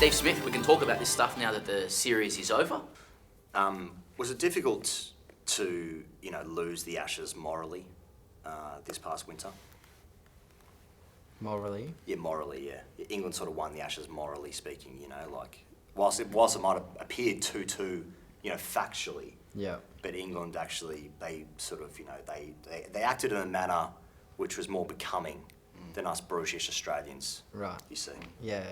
Steve Smith, we can talk about this stuff now that the series is over. Was it difficult to, lose the Ashes morally this past winter? Morally? Yeah, morally, yeah. England sort of won the Ashes morally speaking, whilst it might have appeared 2-2, factually. Yeah. But England actually, they sort of, they acted in a manner which was more becoming than us brutish Australians. Right. You see. Yeah.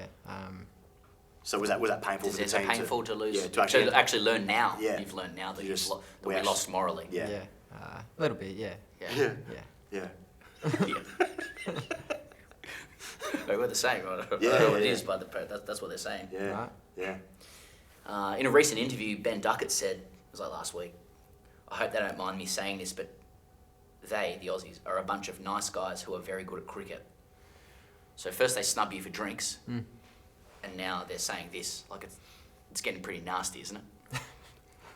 So was that painful for the team? Is it painful to lose? Yeah, to actually learn now. Yeah. You've learned now that that we lost morally. Yeah. Yeah. A little bit, yeah. Yeah. Yeah. Yeah. We're the same, right? Yeah, I don't know what yeah. it is, but that's what they're saying. Yeah. Right. Yeah. In a recent interview, Ben Duckett said, it was like last week, I hope they don't mind me saying this, but they, the Aussies, are a bunch of nice guys who are very good at cricket. So first they snub you for drinks, and now they're saying this. Like it's getting pretty nasty, isn't it?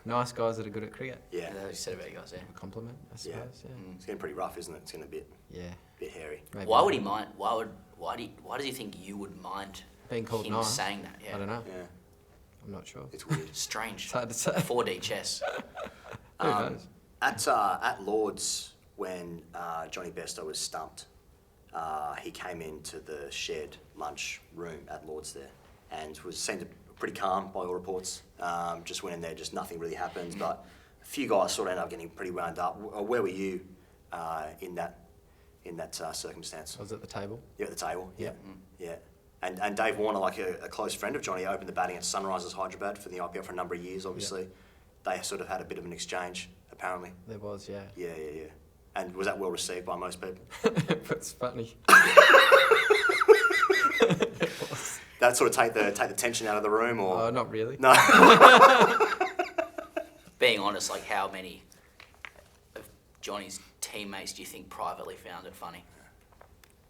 Nice guys that are good at cricket. Yeah. That's what you said about you guys, yeah. A compliment, I suppose, yeah. It's getting pretty rough, isn't it? It's getting a bit hairy. Maybe Why not. would he mind? Why does he think you would mind Being called him nice? saying that? Yeah. I don't know. Yeah. I'm not sure. It's weird. Strange. It's hard to say. 4D chess. Who knows? At Lord's, when Johnny Besto was stumped, he came into the shared lunch room at Lord's there and seemed pretty calm by all reports. Just went in there, just nothing really happened. But a few guys sort of ended up getting pretty wound up. Where were you in that circumstance? I was at the table. You at the table? Yeah. Yeah. And Dave Warner, like a close friend of Johnny, opened the batting at Sunrisers Hyderabad for the IPL for a number of years, obviously. They sort of had a bit of an exchange, apparently. There was, yeah. Yeah. And was that well received by most people? It's funny. That sort of take the tension out of the room, or Not really. no? Being honest, like how many of Johnny's teammates do you think privately found it funny?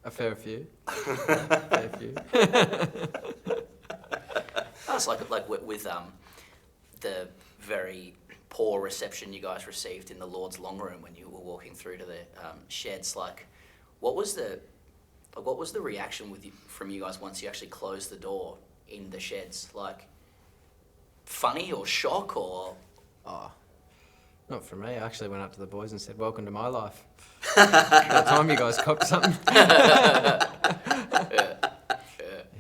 A fair few. Fair few. That's like with the very poor reception you guys received in the Lord's long room when you were walking through to the sheds. Like, what was the reaction from you guys once you actually closed the door in the sheds? Like, funny or shock or? Oh, not for me. I actually went up to the boys and said, "Welcome to my life." That time you guys cocked something.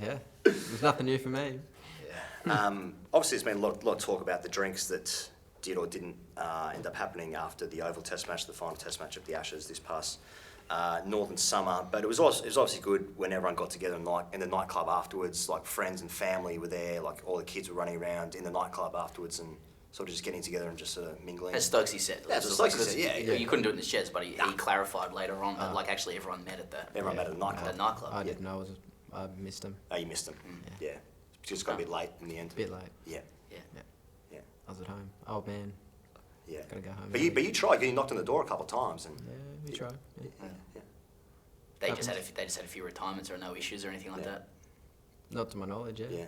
Yeah. There's nothing new for me. Obviously, there's been a lot of talk about the drinks that did or didn't end up happening after the Oval Test match, the final Test match of the Ashes this past northern summer. But it was obviously good when everyone got together in the nightclub afterwards. Like friends and family were there. Like all the kids were running around in the nightclub afterwards and sort of just getting together and just mingling. As Stokesy said. Yeah, as Stokesy said, yeah. You couldn't do it in the sheds, but he clarified later on that like actually everyone met at the Everyone met at the nightclub. the nightclub. I didn't know. I missed them. Oh, you missed them. Yeah. Just got a bit late in the end. A bit late. Yeah. I was at home. Old man. Yeah. Gotta go home. But you tried. You knocked on the door a couple of times and. Yeah, we tried. Yeah. Yeah. They just had a few retirements or no issues or anything like that. Not to my knowledge, yeah. Yeah.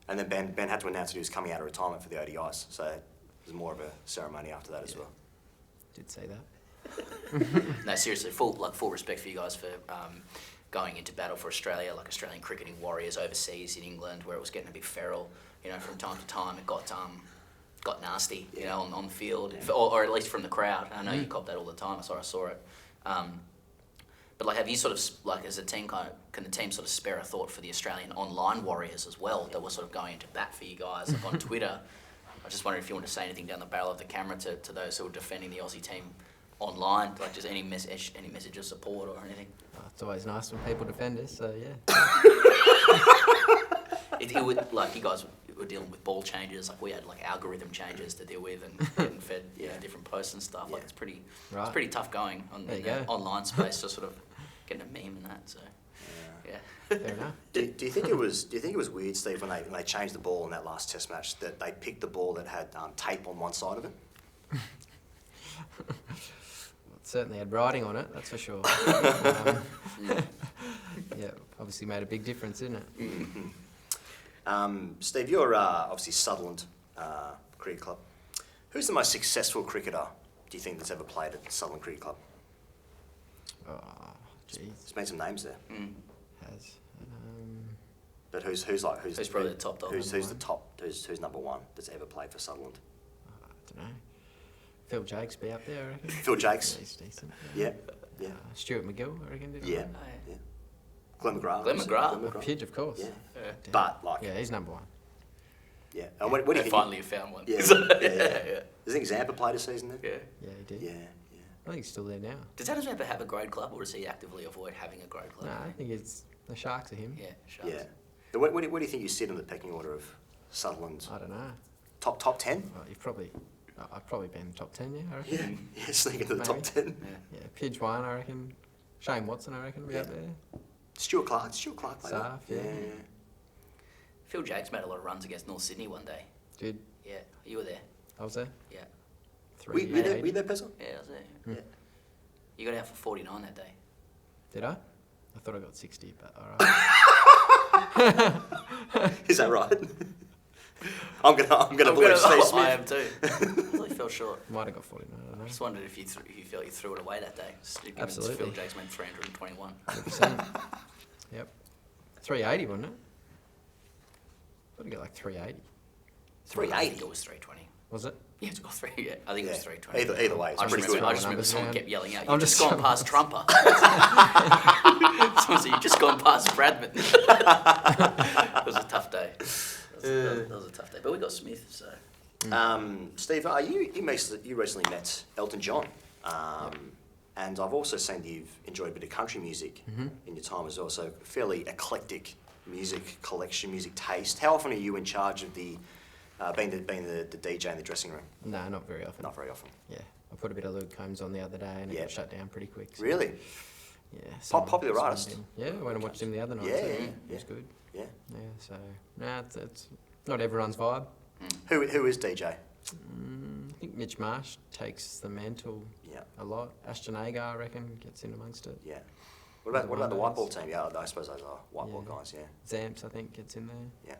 And then Ben had to announce that he was coming out of retirement for the ODIs, so it was more of a ceremony after that as well. Did say that. No, seriously, full respect for you guys for going into battle for Australia, like Australian cricketing warriors overseas in England, where it was getting a bit feral. From time to time, it got nasty, on the field, or at least from the crowd. I know you cop that all the time. I saw it. But like, have you sort of as a team can the team sort of spare a thought for the Australian online warriors as well that were sort of going into bat for you guys on Twitter? I just wondering if you want to say anything down the barrel of the camera to those who are defending the Aussie team online, like just any message of support or anything. It's always nice when people defend us, so yeah. It would, like, you guys were dealing with ball changes, like we had like algorithm changes to deal with and getting fed different posts and stuff. Like it's pretty tough going on the online space, just sort of getting a meme and that. So yeah. Fair enough. Do you think it was weird, Steve, when they changed the ball in that last Test match that they picked the ball that had tape on one side of it? It certainly had writing on it, that's for sure. Yeah, obviously made a big difference, didn't it? Mm-hmm. Steve, you're obviously Sutherland Cricket Club. Who's the most successful cricketer, do you think, that's ever played at Sutherland Cricket Club? Oh, jeez. There's been some names there. Has. But who's probably the top dog? Who's the top? Who's number one that's ever played for Sutherland? I don't know. Phil Jakes be up there, I reckon. Phil Jakes. Yeah, he's decent. Yeah, yeah, Stuart McGill, I reckon. Did yeah, Oh, yeah. Glenn McGrath. Glenn McGrath. Pidge, of course. Yeah. Yeah. But like, Yeah, he's number one. yeah. And what do you They think? finally found one. Yeah, yeah. yeah. Does think Zampa played a season there? Yeah. Yeah, he did. Yeah, yeah. I think he's still there now. Does Adam Zampa have a grade club, or does he actively avoid having a grade club? No, I think it's the Sharks are him. Yeah, Sharks. Yeah. So where do you think you sit in the pecking order of Sutherland? I don't know. Top 10? Well, I've probably been top 10, yeah, I Yeah, reckon. yeah, sneak into the top Maybe. 10. Yeah. Yeah, Pidge one, I reckon. Shane Watson, I reckon, will be up Yeah. there. Stuart Clark played Sarf, that. yeah. Phil Jakes made a lot of runs against North Sydney one day. Dude, Yeah, you were there. I was there. Yeah. We there, 380. Pezzo? Yeah, I was there. Hmm. Yeah. You got out for 49 that day. Did I? I thought I got 60, but alright. Is that right? I'm gonna believe Steve Smith. I am too. I really fell short. Might have got 49, I don't know. I just wondered if you felt you threw it away that day. Given Absolutely. Phil Jakes made 321. 100%. Yep. 380, wasn't it? I thought he got like 380. I 380. think it was 320. Was it? Yeah, it's got three. Yeah, I think it was Yeah. 320. Either way, it's I pretty just good. remember someone Numbers, kept yelling out, I'm "You've just just gone trying- past Trumper." Someone said, "You've just gone past Bradman." It was a tough day. That was a tough day, but we got Smith, so. Steve, you recently met Elton John, and I've also seen that you've enjoyed a bit of country music in your time as well. So fairly eclectic music collection, music taste. How often are you in charge of the being the DJ in the dressing room? No, not very often. Not very often. Yeah. I put a bit of Luke Combs on the other day and it Yeah. got shut down pretty quick. So Really? Yeah. Popular someone artist. him. Yeah, I went and watched him the other night. Yeah, so yeah, It yeah. was good. Yeah. Yeah, so, it's not everyone's vibe. Who is DJ? I think Mitch Marsh takes the mantle Yeah. a lot. Ashton Agar, I reckon, gets in amongst it. Yeah. What about the white ball Windows. team? Yeah, I suppose those are white ball Yeah. guys. Yeah. Zamps, I think, gets in there. Yeah.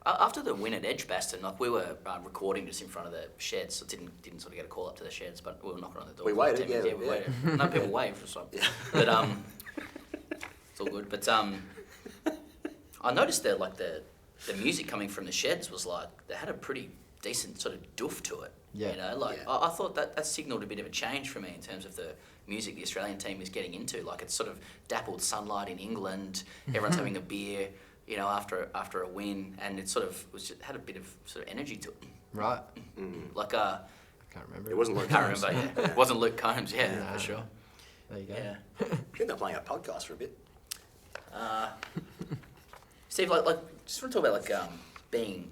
After the win at Edgbaston, like we were recording just in front of the sheds, so didn't sort of get a call up to the sheds, but we were knocking on the door. We waited, Yeah, yeah, we yeah. waited. No, people waved or something. But it's all good. But I noticed that like the music coming from the sheds was like they had a pretty decent sort of doof to it. Yeah. You know, like Yeah. I thought that signalled a bit of a change for me in terms of the music the Australian team is getting into. Like it's sort of dappled sunlight in England. Everyone's having a beer, you know, after a win, and it sort of had a bit of sort of energy to it. Right. Like I can't remember. It wasn't I Luke can't Combs. remember. Yeah, it wasn't Luke Combs. Yeah, Nah. for sure. There you go. Yeah. I think they're playing a podcast for a bit. Steve, like, just want to talk about like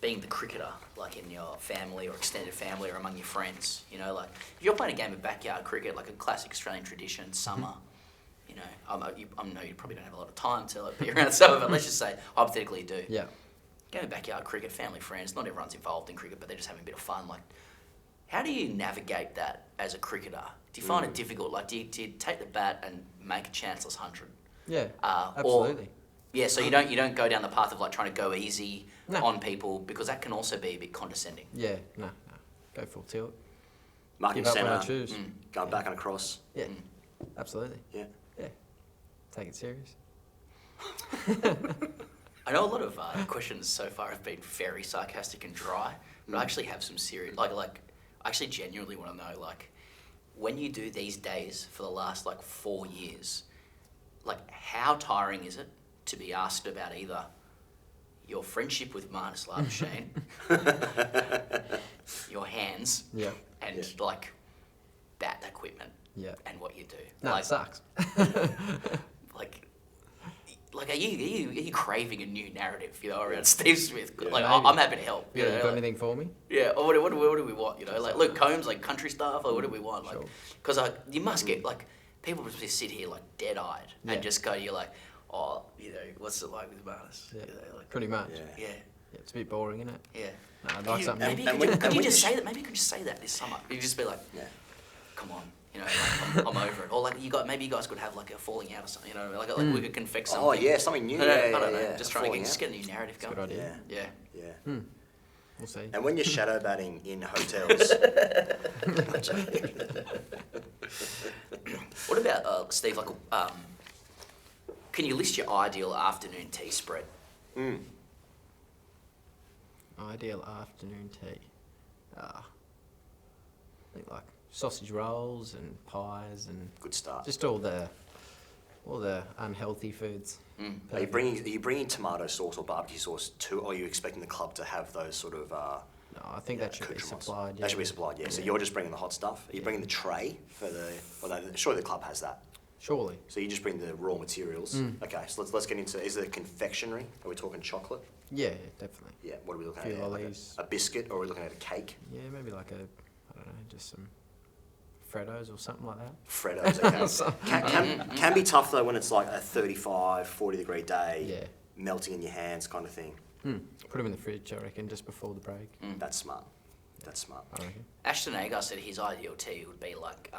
being the cricketer, like in your family or extended family or among your friends. You know, like if you're playing a game of backyard cricket, like a classic Australian tradition, summer. You know, I know you probably don't have a lot of time to like, be around summer, but let's just say hypothetically you do. Yeah. Game of backyard cricket, family, friends. Not everyone's involved in cricket, but they're just having a bit of fun. Like, how do you navigate that as a cricketer? Do you find it difficult? Like, do you take the bat and make a chanceless 100? Yeah. Or Absolutely. yeah, so you don't go down the path of like trying to go easy No. on people because that can also be a bit condescending. Yeah. No. Go full tilt. Marking Give up when I centre, choose. going back and across. Yeah. Absolutely. Yeah. Yeah. Take it serious. I know a lot of questions so far have been very sarcastic and dry, but I actually have some serious like I actually genuinely want to know like when you do these days for the last like 4 years, like how tiring is it to be asked about either your friendship with Marnus Labuschagne, your hands, Yeah. and like bat equipment Yeah. and what you do. No, like, it sucks. Like, are you craving a new narrative, you know, around Steve Smith? Yeah. Like, Maybe. I'm happy to help. Yeah, You you know, got like, anything for me? yeah. Or what do we want? You know, like Luke Combs, like country stuff. Or what do we want? Like, Sure. because you must get like people just sit here like dead-eyed Yeah. and just go to you like, oh, you know, what's it like with Marnus? Yeah. You know, like, Pretty much. Yeah. yeah, Yeah, it's a bit boring, isn't it? yeah. No, I'd like something Maybe new. you could you when just you say that? Maybe you could just say that this summer. You just be like, Yeah. come on. You know, like, I'm over it. Or like maybe you guys could have like a falling out or something. You know, like we could confect something. Oh yeah, something new. I don't Yeah, know. yeah, Just trying to falling just out. get a new narrative It's a going. good idea. Yeah. Yeah. Yeah. We'll see. And when you're shadow batting in hotels, What about Steve? Like, Can you list your ideal afternoon tea spread? Ideal afternoon tea. I think like sausage rolls and pies and Good start. just all the unhealthy foods. Are you bringing tomato sauce or barbecue sauce too, or are you expecting the club to have those sort of? No, I think that should be accoutrements? supplied. Yeah. That should be supplied. Yeah. So you're just bringing the hot stuff. Are you bringing the tray for the? Well, no, surely the club has that. Surely. So you just bring the raw materials. Okay. So let's get into. Is it confectionery? Are we talking chocolate? Yeah, definitely. Yeah. What are we looking Few at? Like lollies. a biscuit, or are we looking at a cake? Yeah, maybe like I don't know, just some Freddos or something like that. Freddos. Okay. can be tough though when it's like a 35, 40 degree day. Yeah. Melting in your hands, kind of thing. Put them in the fridge, I reckon, just before the break. That's smart. That's smart. I reckon. Ashton Agar said his ideal tea would be like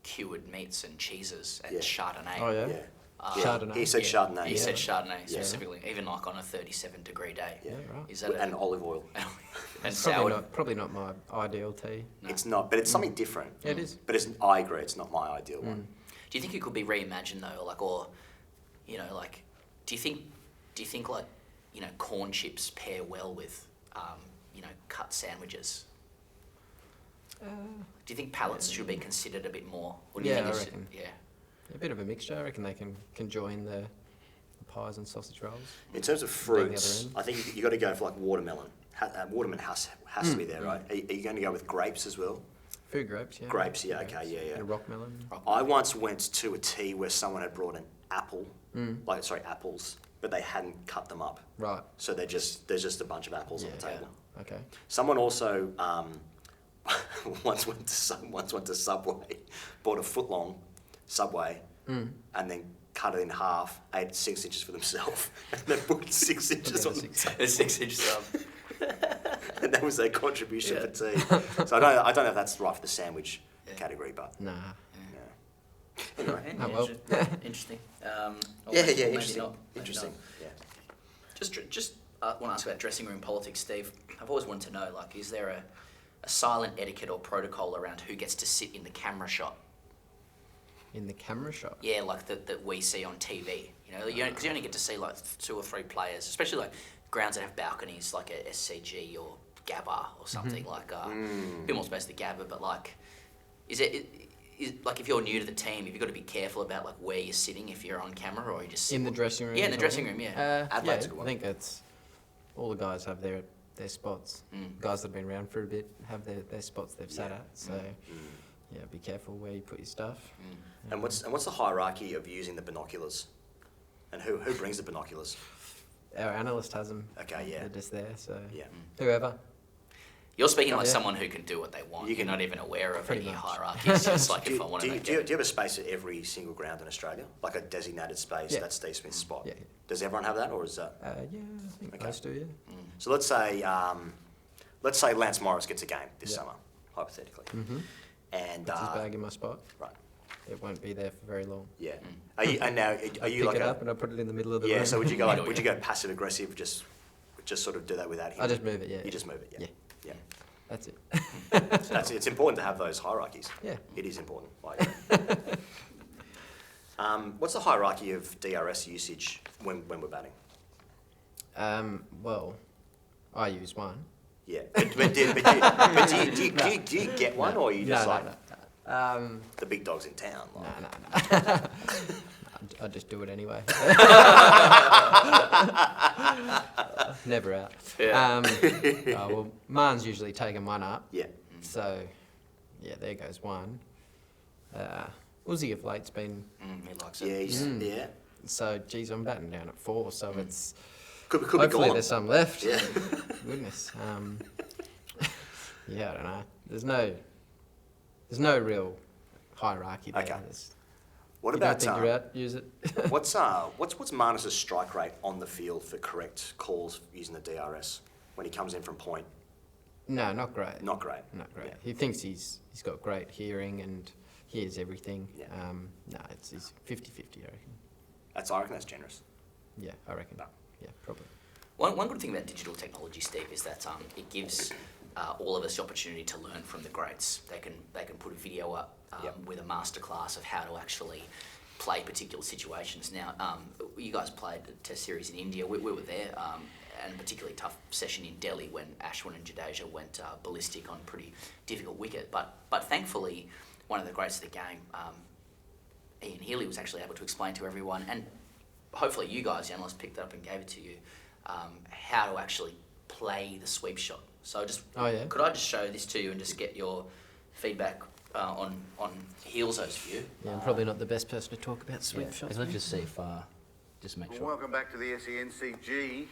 cured meats and cheeses and Yeah. Chardonnay. Oh yeah. Yeah. Chardonnay. He said Chardonnay. He yeah. said Chardonnay specifically, even like on a 37-degree day. Yeah. Yeah, right. Is that And olive oil. and sour? Probably not my ideal tea. No. It's not, but it's something different. Yeah, it is. But I agree, it's not my ideal one. Do you think it could be reimagined though, or you know, like, do you think like, you know, corn chips pair well with, you know, cut sandwiches? Do you think pallets should be considered a bit more? Or do you Yeah, think I it's- reckon. Yeah. A bit of a mixture. I reckon they can join the pies and sausage rolls. In terms of Being the other fruits, end. I think you got to go for like watermelon. Watermelon has to be there, right? Are you going to go with grapes as well? Food grapes, yeah. Grapes, yeah, Grapes. okay, yeah. Bit of rock melon. I once went to a tea where someone had brought an apple, apples, but they hadn't cut them up. Right. So there's just a bunch of apples on the Yeah. table. Okay. Someone also once went to Subway, bought a foot long Subway, and then cut it in half, ate 6 inches for themselves, and then put 6 inches on the table. A 6-inch sub. And that was their contribution for tea. So I don't know if that's right for the sandwich category, but Nah. yeah. Anyway. Oh, well. Interesting. Yeah, maybe interesting. not, maybe Interesting. not. Yeah. Just want to ask about dressing room politics, Steve. I've always wanted to know, like, is there a silent etiquette or protocol around who gets to sit in the camera shot? In the camera shot. Yeah, like that we see on TV. You know, because you only get to see like 2 or 3 players, especially like grounds that have balconies, like a SCG or Gabba or something like a bit more space than Gabba. But like, is like if you're new to the team, have you got to be careful about like where you're sitting if you're on camera, or you just In the dressing room. Yeah, in the or dressing something? room. Yeah. Adelaide's yeah, a good one. I think it's all the guys have their spots. Guys that have been around for a bit have their spots they've sat at. So yeah, be careful where you put your stuff. And what's the hierarchy of using the binoculars? And who brings the binoculars? Our analyst has them. Okay, yeah. They're just there. So Yeah. whoever. You're speaking like Yeah. someone who can do what they want. You You're can- not even aware of Pretty any much. hierarchies. Just like if I want to make do you have a space at every single ground in Australia? Like a designated space, Yeah. that's Steve Smith's spot? Yeah. Does everyone have that, or is that? Yeah, I think Okay. most do. Yeah. So let's say Lance Morris gets a game this Yeah. summer, hypothetically. And Puts his bag in my spot. right, It won't be there for very long. yeah. Are you Pick like it up and I put it in the middle of the yeah? room. So would you go Middle, would you go passive aggressive, just sort of do that without him? I just move it. Yeah. You just move it, yeah. Yeah. That's it. That's it's important to have those hierarchies. Yeah. It is important. I agree. What's the hierarchy of DRS usage when we're batting? Well, I use one. Yeah, but do you get one, or are you just No. the big dogs in town? No, Like, no. I just do it anyway. Never out. Yeah. Well, Marn's usually taken one up. Yeah, So, yeah, there goes one. Uzi of late's been, He likes it. yeah, yeah. so geez, I'm batting down at 4, so it's, Could be hopefully gone. there's some left. Yeah. Goodness. Yeah, I don't know. There's no real hierarchy there. Okay. There's, What you about don't think you're out, use it. what's Marnus's strike rate on the field for correct calls using the DRS when he comes in from point? No, not great. Not great. Not great. Yeah. He thinks he's got great hearing and hears everything. Yeah. No, he's 50-50, I reckon. I reckon that's generous. Yeah, I reckon. No. Yeah, probably. One good thing about digital technology, Steve, is that it gives all of us the opportunity to learn from the greats. They can put a video up Yep. with a masterclass of how to actually play particular situations. Now, you guys played the Test series in India. We were there, and a particularly tough session in Delhi when Ashwin and Jadeja went ballistic on a pretty difficult wicket. But thankfully, one of the greats of the game, Ian Healy, was actually able to explain to everyone, and hopefully you guys, the analysts, picked it up and gave it to you, how to actually play the sweep shot. So could I just show this to you and just get your feedback on Heelzo's view? Yeah, I'm probably not the best person to talk about sweep shots. Let's just see if, just make Well, sure. welcome back to the SENCG,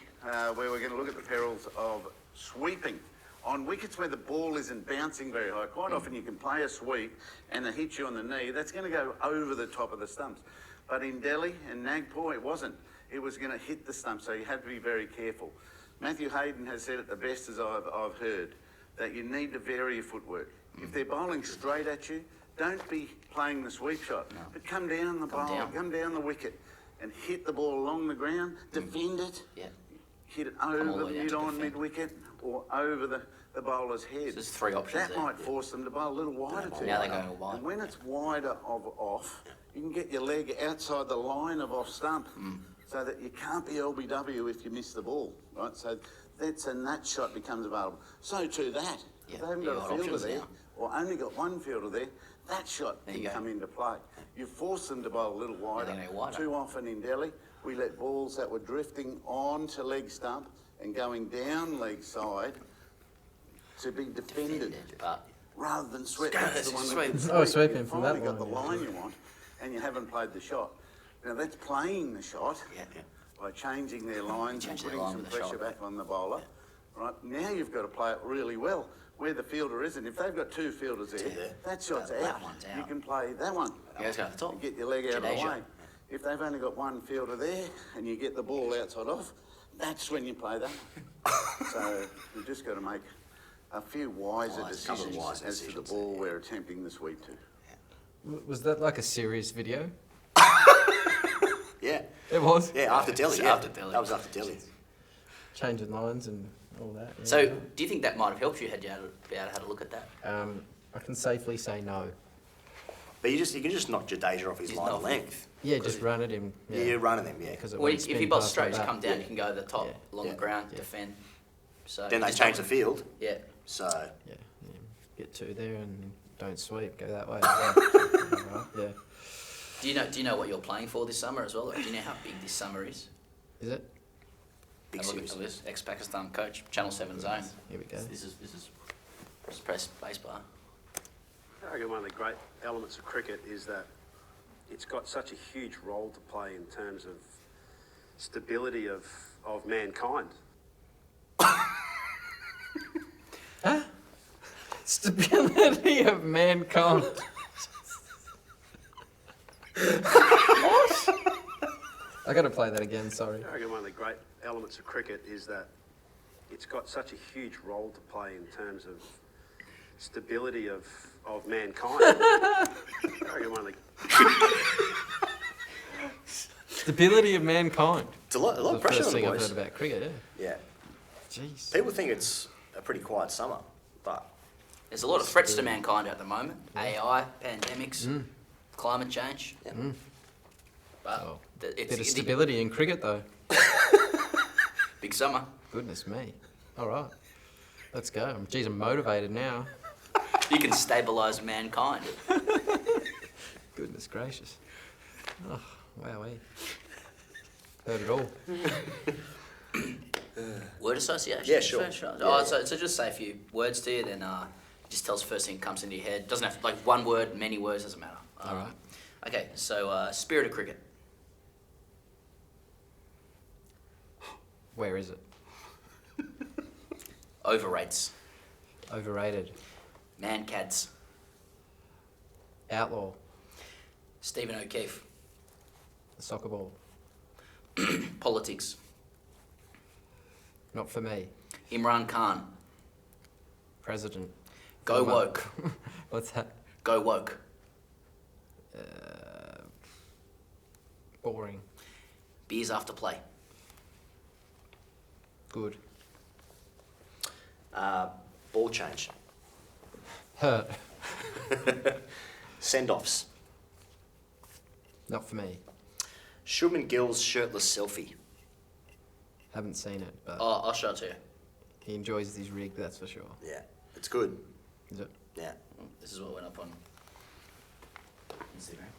where we're going to look at the perils of sweeping. On wickets where the ball isn't bouncing very high, quite often you can play a sweep and it hits you on the knee. That's going to go over the top of the stumps. But in Delhi and Nagpur, it wasn't. It was going to hit the stumps, so you had to be very careful. Matthew Hayden has said it the best as I've heard, that you need to vary your footwork. If they're bowling straight at you, don't be playing the sweep shot, but come down the bowl, come down the wicket and hit the ball along the ground, defend it, hit it over the mid-on, mid-wicket, or over the bowler's head. So there's three options That there. might force them to bowl a little wider to you. Now they're going wide. And when it's wider of off, you can get your leg outside the line of off stump, so that you can't be LBW if you miss the ball, right? So that shot becomes available. So too that. If they haven't got a fielder there, or only got one fielder there, that shot can come into play. You force them to bowl a little wider. Too often in Delhi, we let balls that were drifting onto leg stump and going down leg side to be defended rather than sweep. That's the one that can sweep. Sweeping from that You've got the line, line you want, and you haven't played the shot. Now that's playing the shot by changing their lines and putting some pressure back on the bowler. Right now you've got to play it really well where the fielder isn't. If they've got two fielders there, that shot's out. You can play that one. And get your leg out of the way. If they've only got one fielder there and you get the ball outside off, that's when you play that one. So you've just got to make a few wiser decisions as to the ball we're attempting the sweep to. Was that like a serious video? Yeah. It was? Yeah, after Delhi. After Delhi. That was after Delhi. Changing lines and all that. Yeah. So, do you think that might have helped you? Had you be able to have a look at that? I can safely say no. But you can just knock Jadeja off his line of length. Yeah, just run at him. Yeah, you're running him, yeah. Because Well, if you bowl straight, just come down, you can go to the top, along the ground, Yeah. defend. So Then they just change don't- the field. Yeah. So Yeah, get two there and don't sweep, go that way. Right, yeah. Do you know what you're playing for this summer as well? Like, do you know how big this summer is? Is it? big Have a look series. at this. Ex-Pakistan coach, Channel 7 Zone. Here we go. This is just press spacebar. I reckon one of the great elements of cricket is that it's got such a huge role to play in terms of stability of mankind. Huh? Stability of mankind. What? I gotta play that again, sorry. I reckon one of the great elements of cricket is that it's got such a huge role to play in terms of stability of mankind. I reckon one of the Stability of mankind. It's a lot of It's the pressure first on the thing I've boys. heard about cricket, yeah. Yeah. Jeez. People think it's a pretty quiet summer, but There's a lot of threats to mankind at the moment. AI, pandemics, Mm. climate change. yeah. But Oh, it's Bit of it's stability in cricket, though. big summer. Goodness me. All right. Let's go. I'm motivated now. You can stabilise mankind. Goodness gracious. Oh, wowee. Heard it all. Word association? Yeah, sure. First shot. Yeah, Oh, yeah. So just say a few words to you, then just tell us the first thing that comes into your head. Doesn't have to, like one word, many words, doesn't matter. All right. Okay, so spirit of cricket. Where is it? Overrates. Overrated. Mancads. Outlaw. Stephen O'Keefe. The soccer ball. Politics. Not for me. Imran Khan. President. Go Former- woke. What's that? Go woke. Boring. Beers after play. Good. Ball change. Hurt. Send-offs. Not for me. Shubman Gill's shirtless selfie. Haven't seen it, but Oh, I'll show it to you. he enjoys his rig, that's for sure. Yeah, it's good. Is it? Yeah. This is what went up on Instagram.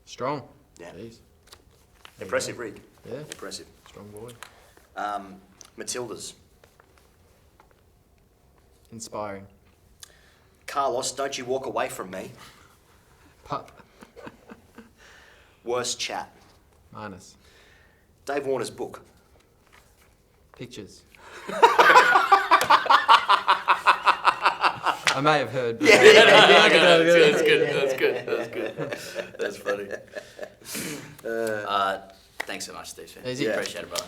Strong. Yeah. Jeez. There you Impressive go. rig. Yeah. Impressive. Strong boy. Matildas. Inspiring. Carlos, don't you walk away from me. Pup. Worst chat. Minus. Dave Warner's book. Pictures. I may have heard. But That's good. That's funny. Thanks so much, Steve. Easy. Appreciate it, brother.